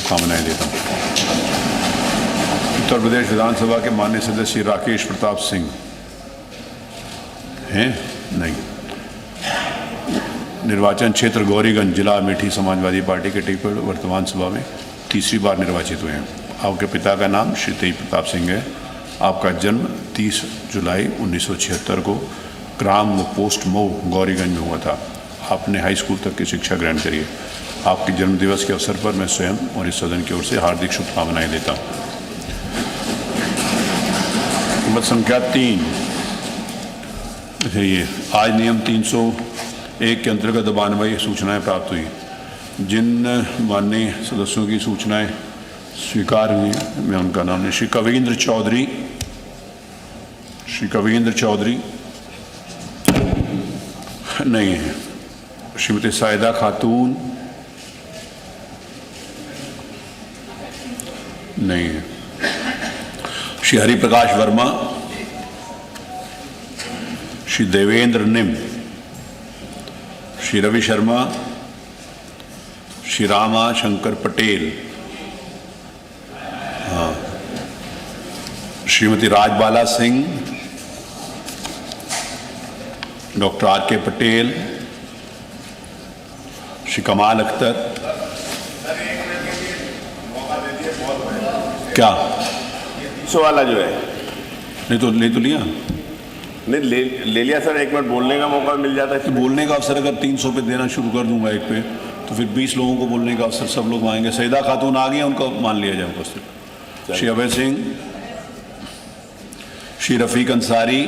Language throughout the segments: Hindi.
शुभकामनाएं देता हूँ। उत्तर प्रदेश विधानसभा के माननीय सदस्य राकेश प्रताप सिंह हैं? नहीं। निर्वाचन क्षेत्र गौरीगंज, जिला अमेठी, समाजवादी पार्टी के टिकट पर वर्तमान सभा में तीसरी बार निर्वाचित हुए हैं। आपके पिता का नाम श्री तेज प्रताप सिंह है। आपका जन्म 30 जुलाई 1976 को ग्राम व पोस्ट मऊ गौरीगंज में हुआ था। आपने हाई स्कूल तक की शिक्षा ग्रहण करी है। आपके जन्मदिवस के अवसर पर मैं स्वयं और इस सदन की ओर से हार्दिक शुभकामनाएं देता हूँ। मत संख्या 3। ये आज नियम 301 के अंतर्गत 92 सूचनाएं प्राप्त हुई। जिन माननीय सदस्यों की सूचनाएं स्वीकार हुई, मैं उनका नाम नहीं। श्री कविंद्र चौधरी नहीं है। श्रीमती साहिदा खातून नहीं है। श्री हरिप्रकाश वर्मा, श्री देवेंद्र निम, श्री रवि शर्मा, श्री रामा शंकर पटेल, हाँ, श्रीमती राजबाला सिंह, डॉक्टर आर के पटेल, श्री कमाल अख्तर। क्या 300 वाला जो है नहीं तो लिया नहीं ले लिया सर। एक मिनट बोलने का मौका मिल जाता है। तो बोलने का अवसर अगर 300 पे देना शुरू कर दूंगा एक पे, तो फिर 20 लोगों को बोलने का अवसर सब लोग आएंगे। सईदा खातून आ गई, उनको मान लिया जाए उपस्थित। श्री अभय सिंह, श्री रफीक अंसारी,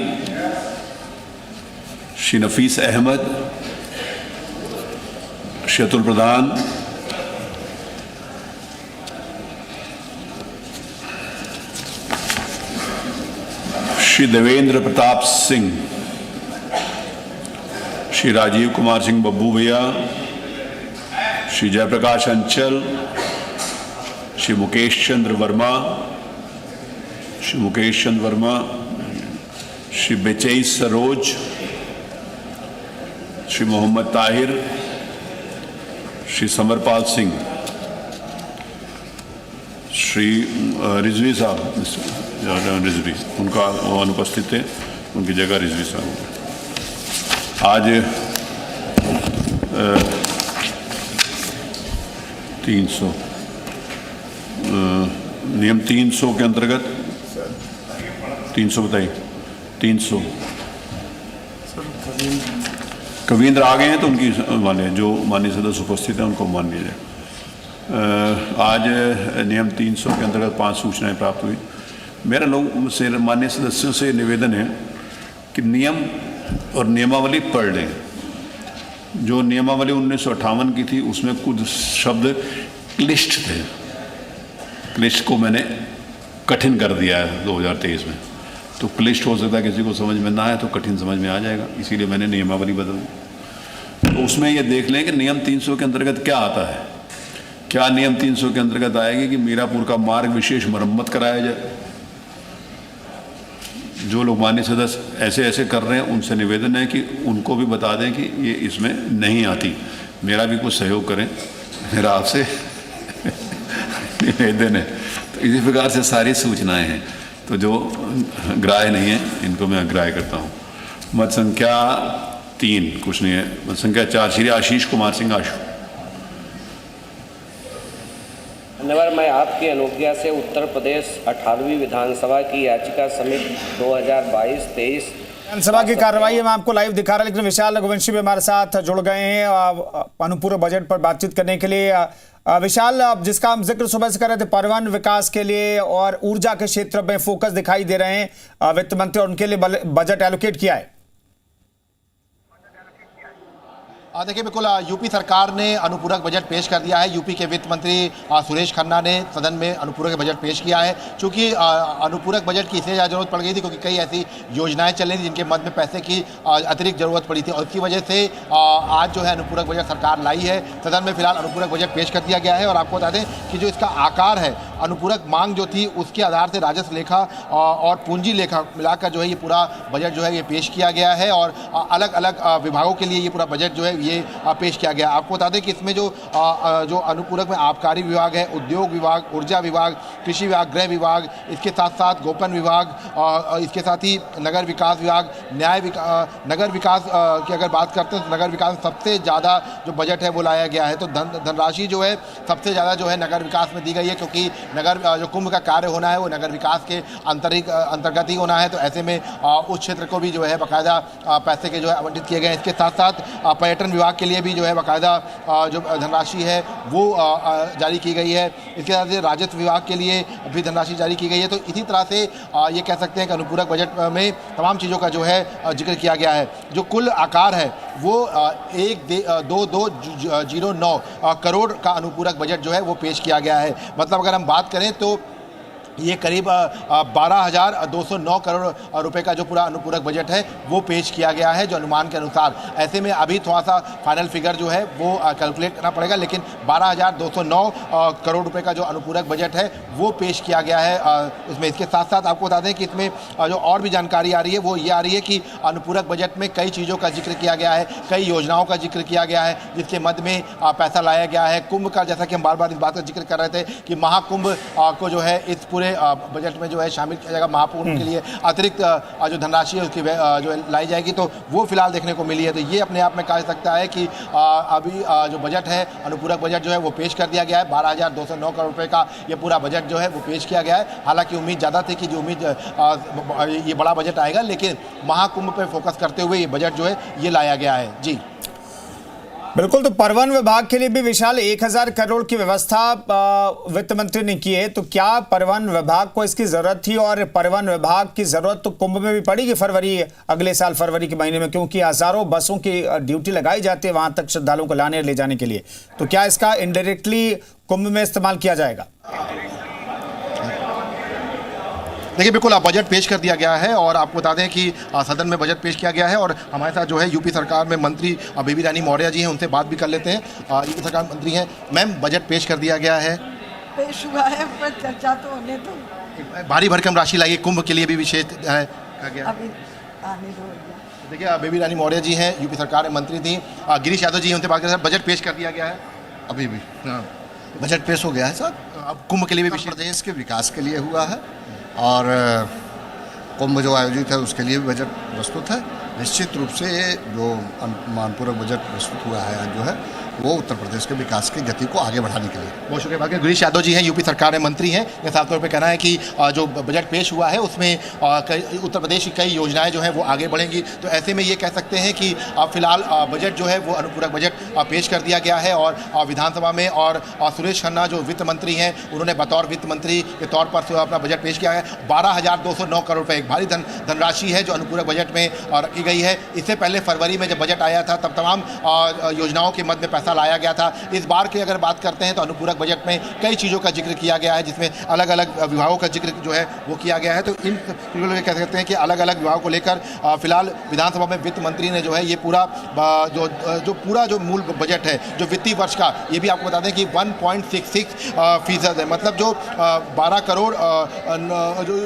श्री नफीस अहमद, श्री अतुल प्रधान, श्री देवेंद्र प्रताप सिंह, श्री राजीव कुमार सिंह बब्बू भैया, श्री जयप्रकाश अंचल, श्री मुकेश चंद्र वर्मा, श्री बेचई सरोज, श्री मोहम्मद ताहिर, श्री समरपाल सिंह, श्री रिजवी साहब, रिजवी उनका वो अनुपस्थित थे, उनकी जगह रिजवी साहब। आज 300 नियम 300 के अंतर्गत 300 बताइए। 300 कविंद्र आ गए हैं तो उनकी माने जो माननीय सदस्य उपस्थित हैं उनको मान लिया जाए। आज नियम 300 के अंतर्गत 5 सूचनाएं प्राप्त हुई। मेरा लोग से माननीय सदस्यों से निवेदन है कि नियम और नियमावली पढ़ लें। जो नियमावली 1958 की थी उसमें कुछ शब्द क्लिष्ट थे। क्लिष्ट को मैंने कठिन कर दिया है 2023 में। तो क्लिष्ट हो सकता है किसी को समझ में ना आए, तो कठिन समझ में आ जाएगा, इसीलिए मैंने नियमावली बदल दी। तो उसमें ये देख लें कि नियम 300 के अंतर्गत क्या आता है। क्या नियम 300 के अंतर्गत आएगी कि मीरापुर का मार्ग विशेष मरम्मत कराया जाए। जो लोग माननीय सदस्य ऐसे ऐसे कर रहे हैं उनसे निवेदन है कि उनको भी बता दें कि ये इसमें नहीं आती। मेरा भी कुछ सहयोग करें, मेरा आपसे निवेदन है। तो इसी प्रकार से सारी सूचनाएं हैं, तो जो ग्राह्य नहीं है इनको मैं अग्राह्य करता हूँ। मत संख्या 3 कुछ नहीं है। मत संख्या 4 श्री आशीष कुमार सिंह आशु। धन्यवाद। मैं आपकी अनुज्ञा से उत्तर प्रदेश 18वीं विधानसभा की याचिका समिति 2022-23 विधानसभा की कार्रवाई में आपको लाइव दिखा रहा है, लेकिन विशाल रघुवंशी भी हमारे साथ जुड़ गए हैं अनुपूरक बजट पर बातचीत करने के लिए। विशाल, जिसका हम जिक्र सुबह से कर रहे थे, परिवहन विकास के लिए और ऊर्जा के क्षेत्र में फोकस दिखाई दे रहे हैं वित्त मंत्री, और उनके लिए बजट एलोकेट किया है। देखिए, बिल्कुल यूपी सरकार ने अनुपूरक बजट पेश कर दिया है। यूपी के वित्त मंत्री सुरेश खन्ना ने सदन में अनुपूरक बजट पेश किया है। चूंकि अनुपूरक बजट की इसलिए जरूरत पड़ गई थी क्योंकि कई ऐसी योजनाएं चल रही थी जिनके मद में पैसे की अतिरिक्त जरूरत पड़ी थी, और इसकी वजह से आज जो है अनुपूरक बजट सरकार लाई है। सदन में फिलहाल अनुपूरक बजट पेश कर दिया गया है। और आपको बता दें कि जो इसका आकार है अनुपूरक मांग जो थी उसके आधार से राजस्व लेखा और पूंजी लेखा मिलाकर जो है ये पूरा बजट जो है ये पेश किया गया है और अलग अलग विभागों के लिए ये पूरा बजट जो है ये पेश किया गया। आपको बता दें कि इसमें जो अनुपूरक में आबकारी विभाग है, उद्योग विभाग, ऊर्जा विभाग, कृषि विभाग, गृह विभाग, इसके साथ साथ गोपन विभाग, इसके साथ ही नगर विकास विभाग, नगर विकास की अगर बात करते हैं तो नगर विकास में सबसे ज़्यादा जो बजट है वो लाया गया है। तो धनराशि जो है सबसे ज़्यादा जो है नगर विकास में दी गई है, क्योंकि नगर जो कुंभ का कार्य होना है वो नगर विकास के अंतर्गत ही होना है। तो ऐसे में उस क्षेत्र को भी जो है बाकायदा पैसे के जो है आवंटित किए गए हैं। इसके साथ साथ पर्यटन विभाग के लिए भी जो है बाकायदा जो धनराशि है वो जारी की गई है। इसके साथ ही राजस्व विभाग के लिए भी धनराशि जारी की गई है। तो इसी तरह से ये कह सकते हैं कि अनुपूरक बजट में तमाम चीज़ों का जो है जिक्र किया गया है। जो कुल आकार है वो 1,2209 करोड़ का अनुपूरक बजट जो है वो पेश किया गया है। मतलब अगर हम बात करें तो ये करीब 12,209 करोड़ रुपए का जो पूरा अनुपूरक बजट है वो पेश किया गया है जो अनुमान के अनुसार। ऐसे में अभी थोड़ा सा फाइनल फिगर जो है वो कैलकुलेट करना पड़ेगा, लेकिन 12,209 करोड़ रुपए का जो अनुपूरक बजट है वो पेश किया गया है उसमें। इसके साथ साथ आपको बता दें कि इसमें जो और भी जानकारी आ रही है वो ये आ रही है कि अनुपूरक बजट में कई चीज़ों का जिक्र किया गया है, कई योजनाओं का जिक्र किया गया है जिसके मध्य में पैसा लाया गया है। कुंभ का, जैसा कि हम बार बार इस बात का जिक्र कर रहे थे कि महाकुंभ को जो है इस पूरे बजट में जो है शामिल किया जाएगा। महाकुंभ के लिए अतिरिक्त जो धनराशि है उसकी जो लाई जाएगी, तो वो फिलहाल देखने को मिली है। तो ये अपने आप में कहा सकता है कि अभी जो बजट है, अनुपूरक बजट जो है वो पेश कर दिया गया है। 12,209 करोड़ रुपए का ये पूरा बजट जो है वो पेश किया गया है। हालांकि उम्मीद ज़्यादा थी कि जो उम्मीद ये बड़ा बजट आएगा, लेकिन महाकुंभ पर फोकस करते हुए ये बजट जो है ये लाया गया है। जी बिल्कुल। तो परिवहन विभाग के लिए भी विशाल 1,000 करोड़ की व्यवस्था वित्त मंत्री ने की है। तो क्या परिवहन विभाग को इसकी जरूरत थी और परिवहन विभाग की जरूरत तो कुंभ में भी पड़ेगी अगले साल फरवरी के महीने में, क्योंकि हजारों बसों की ड्यूटी लगाई जाती है वहां तक श्रद्धालुओं को लाने ले जाने के लिए। तो क्या इसका इनडायरेक्टली कुंभ में इस्तेमाल किया जाएगा? देखिए, बिल्कुल बजट पेश कर दिया गया है और आपको बता दें कि सदन में बजट पेश किया गया है और हमारे साथ जो है यूपी सरकार में मंत्री बेबी रानी मौर्य जी हैं, उनसे बात भी कर लेते हैं। यूपी सरकार मंत्री हैं। मैम, बजट पेश कर दिया गया है, पेश हुआ है, पर चर्चा तो होने दो। भारी भरकम राशि लाई, कुंभ के लिए भी विशेष है कहा गया। अभी आने दो। देखिए, बेबी रानी मौर्य जी हैं, यूपी सरकार में मंत्री थी। गिरीश यादव जी हैं, उनसे बात करें। बजट पेश कर दिया गया है। अभी भी बजट पेश हो गया है सर। अब कुंभ के लिए भी उत्तर प्रदेश के विकास के लिए हुआ है और कुंभ जो आयोजित है उसके लिए भी बजट प्रस्तुत है। निश्चित रूप से जो अनुपूरक बजट प्रस्तुत हुआ है जो है वो उत्तर प्रदेश के विकास की गति को आगे बढ़ाने के लिए। बहुत शुक्रिया। गिरीश यादव जी हैं, यूपी सरकार में मंत्री हैं। ये साफ तौर पे कहना है कि जो बजट पेश हुआ है उसमें उत्तर प्रदेश की कई योजनाएं जो हैं वो आगे बढ़ेंगी। तो ऐसे में ये कह सकते हैं कि फिलहाल बजट जो है वो अनुपूरक बजट पेश कर दिया गया है और विधानसभा में और सुरेश खन्ना जो वित्त मंत्री हैं उन्होंने बतौर वित्त मंत्री के तौर पर अपना बजट पेश किया है। 12,209 करोड़ रुपये एक भारी धनराशि है जो अनुपूरक बजट में रखी गई है। इससे पहले फरवरी में जब बजट आया था तब तमाम योजनाओं के मध्य में पैसा लाया गया था। इस बार की अगर बात करते हैं तो अनुपूरक बजट में कई चीज़ों का जिक्र किया गया है जिसमें अलग अलग विभागों का जिक्र जो है वो किया गया है। तो इन कह सकते हैं कि अलग अलग विभागों को लेकर फिलहाल विधानसभा में वित्त मंत्री ने जो है ये पूरा जो मूल बजट है जो वित्तीय वर्ष का, ये भी आपको बता दें कि 1.66% है। मतलब जो 12 करोड़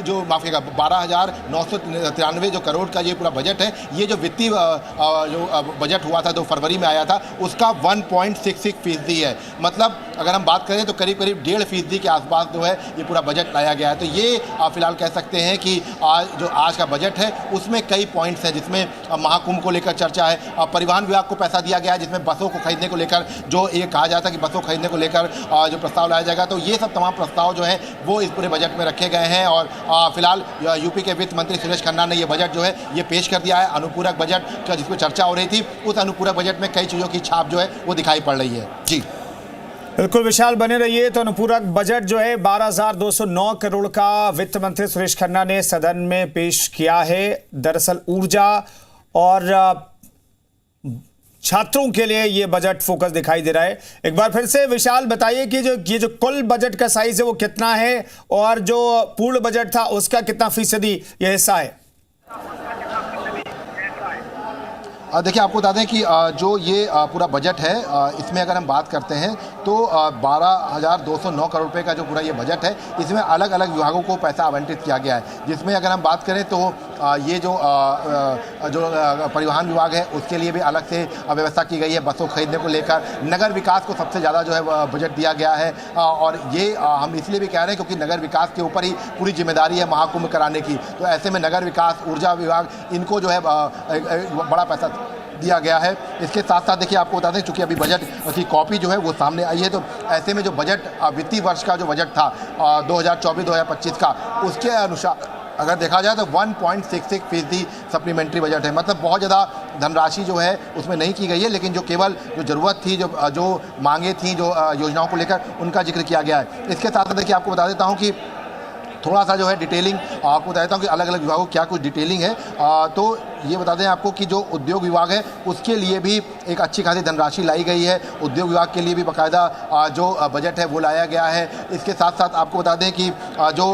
जो माफ कीजिएगा 12,993 जो करोड़ का ये पूरा बजट है, ये जो वित्तीय जो बजट हुआ था जो फरवरी में आया था उसका 1.66% है। मतलब अगर हम बात करें तो करीब 1.5% के आसपास जो है ये पूरा बजट लाया गया है। तो ये फिलहाल कह सकते हैं कि आज का बजट है उसमें कई पॉइंट्स हैं जिसमें महाकुंभ को लेकर चर्चा है। परिवहन विभाग को पैसा दिया गया है जिसमें बसों को खरीदने को लेकर जो ये कहा जाता है कि बसों खरीदने को लेकर जो प्रस्ताव लाया जाएगा, तो ये सब तमाम प्रस्ताव जो है वो इस पूरे बजट में रखे गए हैं। और फिलहाल यूपी के वित्त मंत्री सुरेश खन्ना ने ये बजट जो है ये पेश कर दिया है। अनुपूरक बजट का जिसको चर्चा हो रही थी उस अनुपूरक बजट में कई चीज़ों की छाप जो है वो दिखाई पड़ रही है। जी बिल्कुल विशाल, बने रहिए। तो अनुपूरक बजट जो है 12,209 करोड़ का वित्त मंत्री सुरेश खन्ना ने सदन में पेश किया है। दरअसल ऊर्जा और छात्रों के लिए ये बजट फोकस दिखाई दे रहा है। एक बार फिर से विशाल बताइए कि ये जो कुल बजट का साइज है वो कितना है और जो पूर्ण बजट था उसका कितना फीसदी ये हिस्सा है? देखिए आपको बता दें कि जो ये पूरा बजट है, इसमें अगर हम बात करते हैं तो 12,209 करोड़ रुपए का जो पूरा ये बजट है, इसमें अलग अलग विभागों को पैसा आवंटित किया गया है। जिसमें अगर हम बात करें तो ये जो परिवहन विभाग है उसके लिए भी अलग से व्यवस्था की गई है। बसों खरीदने को लेकर नगर विकास को सबसे ज़्यादा जो है बजट दिया गया है, और ये हम इसलिए भी कह रहे हैं क्योंकि नगर विकास के ऊपर ही पूरी जिम्मेदारी है महाकुंभ कराने की। तो ऐसे में नगर विकास, ऊर्जा विभाग, इनको जो है बड़ा पैसा दिया गया है। इसके साथ साथ देखिए आपको बता दें, चूंकि अभी बजट की कॉपी जो है वो सामने आई है, तो ऐसे में जो बजट वित्तीय वर्ष का जो बजट था 2024-2025 का, उसके अनुसार अगर देखा जाए तो 1.66% सप्लीमेंट्री बजट है। मतलब बहुत ज़्यादा धनराशि जो है उसमें नहीं की गई है, लेकिन जो केवल जो ज़रूरत थी, जो मांगे थी, जो योजनाओं को लेकर, उनका जिक्र किया गया है। इसके साथ साथ देखिए आपको बता देता हूँ कि थोड़ा सा जो है डिटेलिंग आपको बता देता हूँ कि अलग अलग विभागों क्या कुछ डिटेलिंग है। तो ये बता दें आपको कि जो उद्योग विभाग है उसके लिए भी एक अच्छी खासी धनराशि लाई गई है। उद्योग विभाग के लिए भी बाकायदा जो बजट है वो लाया गया है। इसके साथ साथ आपको बता दें कि जो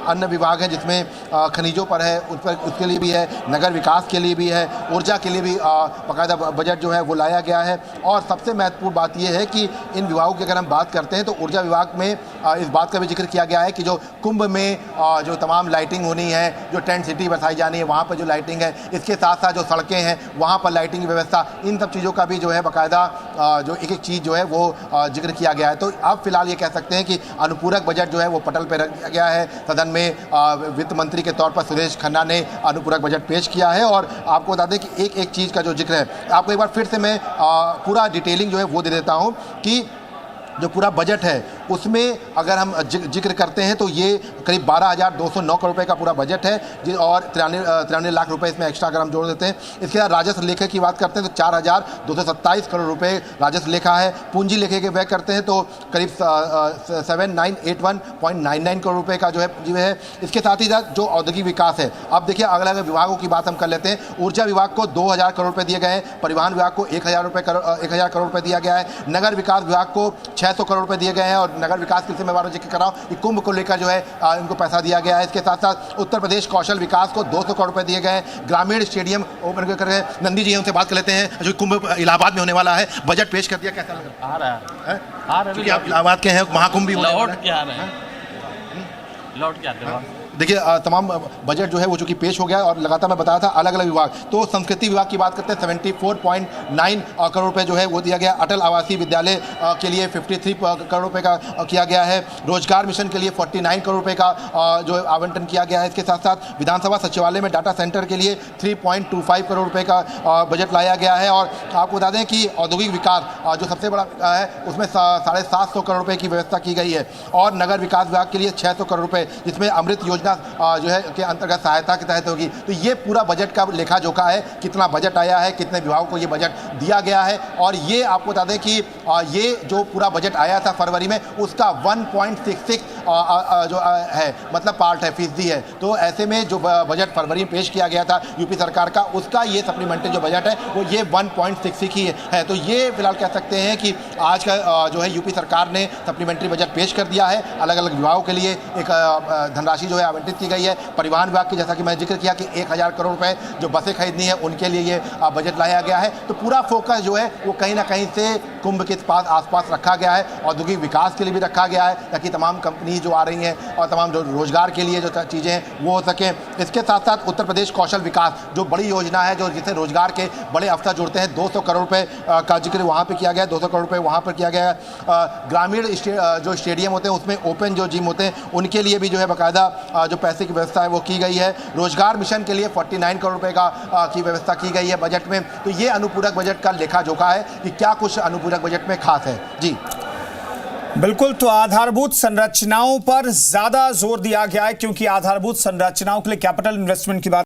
अन्य विभाग है जिसमें खनिजों पर है उस पर, उसके लिए भी है, नगर विकास के लिए भी है, ऊर्जा के लिए भी बाकायदा बजट जो है वो लाया गया है। और सबसे महत्वपूर्ण बात यह है कि इन विभागों की अगर हम बात करते हैं तो ऊर्जा विभाग में इस बात का भी जिक्र किया गया है कि जो कुंभ में जो तमाम लाइटिंग होनी है, जो टेंट सिटी बसाई जानी है, वहाँ पर जो लाइटिंग है, इसके साथ साथ जो सड़कें हैं वहाँ पर लाइटिंग की व्यवस्था, इन सब चीज़ों का भी जो है बाकायदा जो एक एक चीज़ जो है वो जिक्र किया गया है। तो अब फिलहाल ये कह सकते हैं कि अनुपूरक बजट जो है वो पटल पर रख दिया गया है। सदन में वित्त मंत्री के तौर पर सुरेश खन्ना ने अनुपूरक बजट पेश किया है। और आपको बता दें कि एक एक चीज़ का जो जिक्र है, आपको एक बार फिर से मैं पूरा डिटेलिंग जो है वो दे देता हूँ कि जो पूरा बजट है उसमें अगर हम जिक्र करते हैं तो ये करीब 12,209 करोड़ रुपए का पूरा बजट है, और 93 लाख रुपए इसमें एक्स्ट्रा अगर हम जोड़ देते हैं। इसके बाद राजस्व लेखे की बात करते हैं तो 4,227 करोड़ रुपए राजस्व लेखा है। पूंजी लेखे के व्यय करते हैं तो करीब 7,981.99 करोड़ रुपए का जो है। इसके साथ ही साथ जो औद्योगिक विकास है, अब देखिए अलग अलग विभागों की बात हम कर लेते हैं। ऊर्जा विभाग को 2,000 करोड़ रुपए दिए गए हैं, परिवहन विभाग को 1,000 करोड़ रुपए दिया गया है, नगर विकास विभाग को 600 करोड़ रुपए दिए गए हैं, और नगर विकास के मैं बार जिक्र कर रहा हूँ कि कुंभ को लेकर जो है इनको पैसा दिया गया है। इसके साथ साथ उत्तर प्रदेश कौशल विकास को 200 करोड़ रुपए दिए गए हैं। ग्रामीण स्टेडियम ओपन कर रहे हैं। नंदी जी उनसे बात कर लेते हैं, जो कुंभ इलाहाबाद में होने वाला है, बजट पेश कर दिया, कैसा लग रहा है? आ रहा है क्योंकि आप इलाहाबाद के हैं, महाकुंभ भी होने वाला है। लौट के आते हैं। देखिए तमाम बजट जो है वो चूँकि पेश हो गया है, और लगातार मैं बताया था अलग अलग विभाग। तो संस्कृति विभाग की बात करते हैं, 74.9 करोड़ रुपए जो है वो दिया गया। अटल आवासीय विद्यालय के लिए 53 करोड़ रुपए का किया गया है। रोजगार मिशन के लिए 49 करोड़ रुपए का जो आवंटन किया गया है। इसके साथ साथ विधानसभा सचिवालय में डाटा सेंटर के लिए 3.25 करोड़ रुपए का बजट लाया गया है। और आपको बता दें कि औद्योगिक विकास जो सबसे बड़ा है उसमें 750 करोड़ रुपए की व्यवस्था की गई है। और नगर विकास विभाग के लिए 600 करोड़ रुपए, जिसमें अमृत योजना जो है के अंतर्गत सहायता के तहत होगी। तो ये पूरा बजट का लेखा जोखा है, कितना बजट आया है, कितने विभागों को ये बजट दिया गया है। और ये आपको बता दें कि ये जो पूरा बजट आया था फरवरी में, उसका 1.66 जो है मतलब पार्ट है, फीसदी है। तो ऐसे में जो बजट फरवरी में पेश किया गया था यूपी सरकार का, उसका ये सप्लीमेंट्री जो बजट है वो ये 1.66 ही है। तो ये फिलहाल कह सकते हैं कि आज का जो है यूपी सरकार ने सप्लीमेंट्री बजट पेश कर दिया है। अलग अलग विभागों के लिए एक धनराशि जो है आवंटित की गई है। परिवहन विभाग की, जैसा कि मैं जिक्र किया कि 1,000 करोड़ रुपए जो बसें खरीदनी है उनके लिए ये बजट लाया गया है। तो पूरा फोकस जो है वो कहीं ना कहीं से कुंभ के आसपास रखा गया है। औद्योगिक विकास के लिए भी रखा गया है ताकि तमाम कंपनी जो आ रही हैं और तमाम जो रोजगार के लिए जो चीज़ें हैं वो हो सकें। इसके साथ साथ उत्तर प्रदेश कौशल विकास जो बड़ी योजना है, जो जिसे रोजगार के बड़े अवसर जुड़ते हैं, 200 करोड़ रुपए का जिक्र वहाँ पर किया गया है, 200 करोड़ रुपए वहाँ पर किया गया है। ग्रामीण जो स्टेडियम होते हैं उसमें ओपन जो जिम होते हैं उनके लिए भी जो है बाकायदा जो पैसे की व्यवस्था है वो की गई है। रोजगार मिशन के लिए 49 करोड़ रुपए का की व्यवस्था की गई है बजट में। तो ये अनुपूरक बजट का लेखा जोखा है कि क्या कुछ अनुपूरक बजट में खास है। जी बिल्कुल, तो आधारभूत संरचनाओं पर ज्यादा जोर दिया गया है, क्योंकि आधारभूत संरचनाओं के लिए कैपिटल इन्वेस्टमेंट की बात